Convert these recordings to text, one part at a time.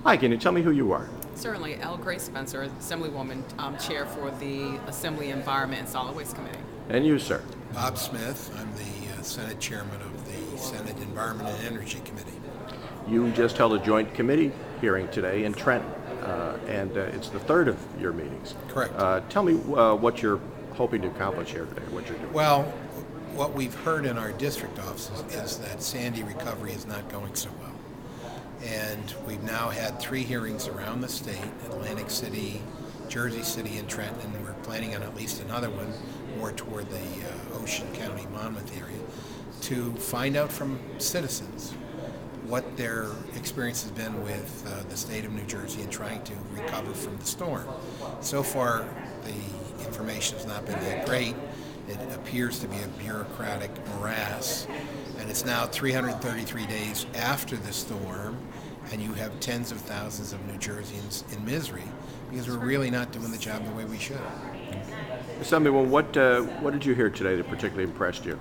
Hi, can you tell me who you are? Certainly. L. Grace Spencer, Assemblywoman, Chair for the Assembly Environment and Solid Waste Committee. And you, sir? Bob Smith. I'm the Senate Chairman of the Senate Environment and Energy Committee. You just held a joint committee hearing today in Trenton, and it's the third of your meetings. Correct. Tell me what you're hoping to accomplish here today, what you're doing. Well, what we've heard in our district offices is that Sandy recovery is not going so well. And we've now had 3 hearings around the state, Atlantic City, Jersey City, and Trenton, and we're planning on at least another one more toward the Ocean County, Monmouth area, to find out from citizens what their experience has been with the state of New Jersey in trying to recover from the storm. So far, the information has not been that great. It appears to be a bureaucratic morass, and it's now 333 days after the storm, and you have tens of thousands of New Jerseyans in misery because we're really not doing the job the way we should. Assemblywoman, what did you hear today that particularly impressed you?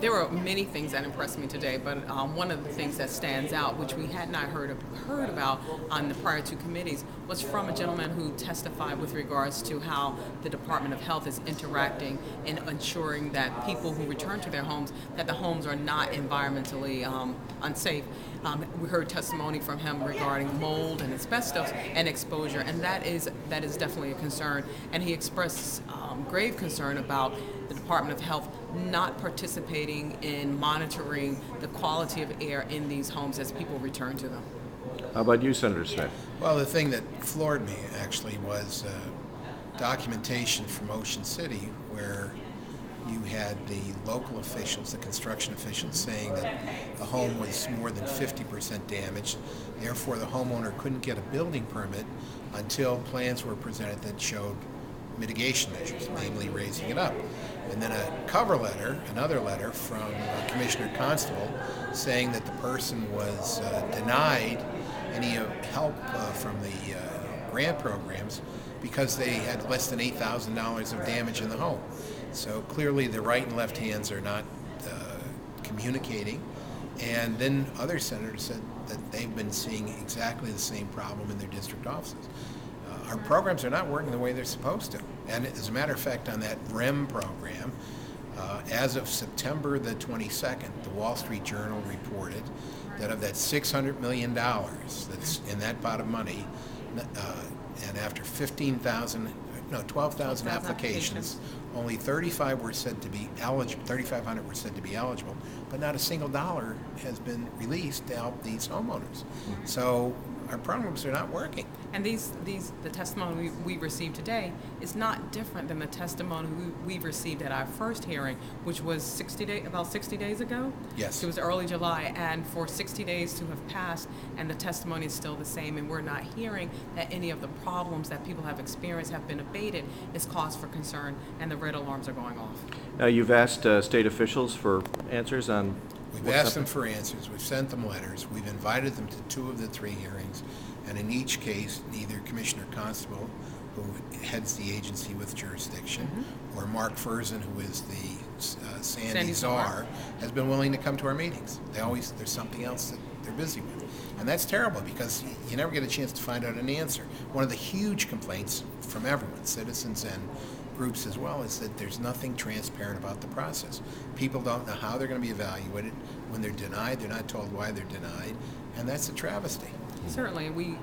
There were many things that impressed me today, but one of the things that stands out, which we had not heard about on the prior 2 committees, was from a gentleman who testified with regards to how the Department of Health is interacting in ensuring that people who return to their homes, that the homes are not environmentally unsafe. We heard testimony from him regarding mold and asbestos and exposure, and that is definitely a concern. And he expressed grave concern about the Department of Health not participating in monitoring the quality of air in these homes as people return to them. How about you, Senator Smith? Well, the thing that floored me actually was documentation from Ocean City where you had the local officials, the construction officials, saying that the home was more than 50% damaged. Therefore, the homeowner couldn't get a building permit until plans were presented that showed mitigation measures, namely raising it up. And then a cover letter, another letter from Commissioner Constable saying that the person was denied any help from the grant programs because they had less than $8,000 of damage in the home. So clearly the right and left hands are not communicating. And then other senators said that they've been seeing exactly the same problem in their district offices. Our programs are not working the way they're supposed to. And as a matter of fact, on that REM program, as of September the 22nd, the Wall Street Journal reported that of that $600 million that's in that pot of money, and after 12,000 applications, only 3,500 were said to be eligible, but not a single dollar has been released to help these homeowners. So our programs are not working. And the testimony we received today is not different than the testimony we received at our first hearing, which was about 60 days ago. Yes. It was early July, and for 60 days to have passed, and the testimony is still the same, and we're not hearing that any of the problems that people have experienced have been abated, is cause for concern, and the red alarms are going off. Now, you've asked state officials for answers on We've asked them for answers. We've sent them letters. We've invited them to 2 of the 3 hearings. And in each case, either Commissioner Constable, who heads the agency with jurisdiction, or Mark Furzin, who is the Sandy czar, has been willing to come to our meetings. There's something else that they're busy with. And that's terrible because you never get a chance to find out an answer. One of the huge complaints from everyone, citizens and groups as well, is that there's nothing transparent about the process. People don't know how they're going to be evaluated. When they're denied, they're not told why they're denied, and that's a travesty. Certainly,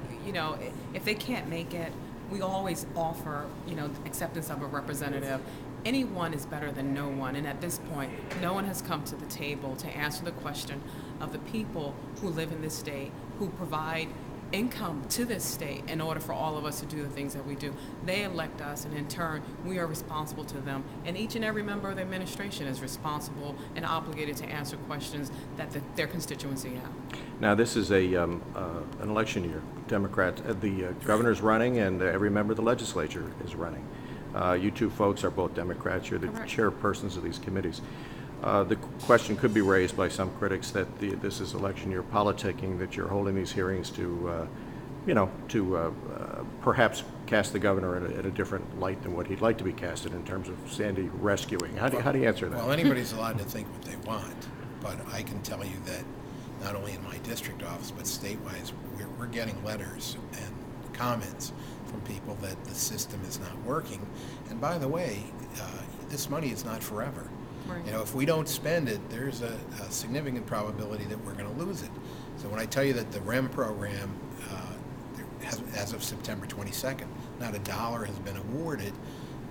if they can't make it, we always offer, acceptance of a representative. Anyone is better than no one, and at this point, no one has come to the table to answer the question of the people who live in this state, who provide income to this state in order for all of us to do the things that we do. They elect us, and in turn, we are responsible to them. And each and every member of the administration is responsible and obligated to answer questions that their constituency have. Now, this is an election year. Democrats, the governor's running, and every member of the legislature is running. You 2 folks are both Democrats. You're the Correct. chairpersons of these committees. The question could be raised by some critics that this is election year politicking, that you're holding these hearings to, perhaps cast the governor in a different light than what he'd like to be casted in terms of Sandy rescuing. How do you answer that? Well, anybody's allowed to think what they want, but I can tell you that not only in my district office, but statewide, we're getting letters and comments from people that the system is not working. And by the way, this money is not forever. Right. You know, if we don't spend it, there's a significant probability that we're going to lose it. So when I tell you that the REM program, as of September 22nd, not a dollar has been awarded.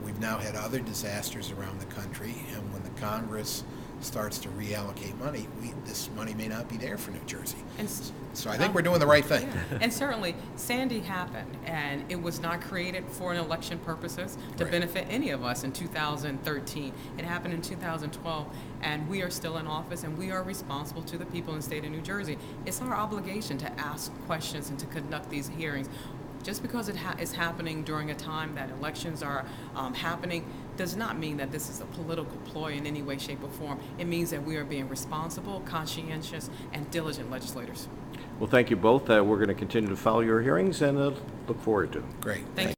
We've now had other disasters around the country, and when the Congress starts to reallocate money, this money may not be there for New Jersey. And so I think we're doing the right thing. Yeah. And certainly, Sandy happened, and it was not created for an election purposes to Right. benefit any of us in 2013. It happened in 2012, and we are still in office, and we are responsible to the people in the state of New Jersey. It's our obligation to ask questions and to conduct these hearings. Just because it is happening during a time that elections are happening does not mean that this is a political ploy in any way, shape, or form. It means that we are being responsible, conscientious, and diligent legislators. Well, thank you both. We're going to continue to follow your hearings and look forward to them. Great. Thank you.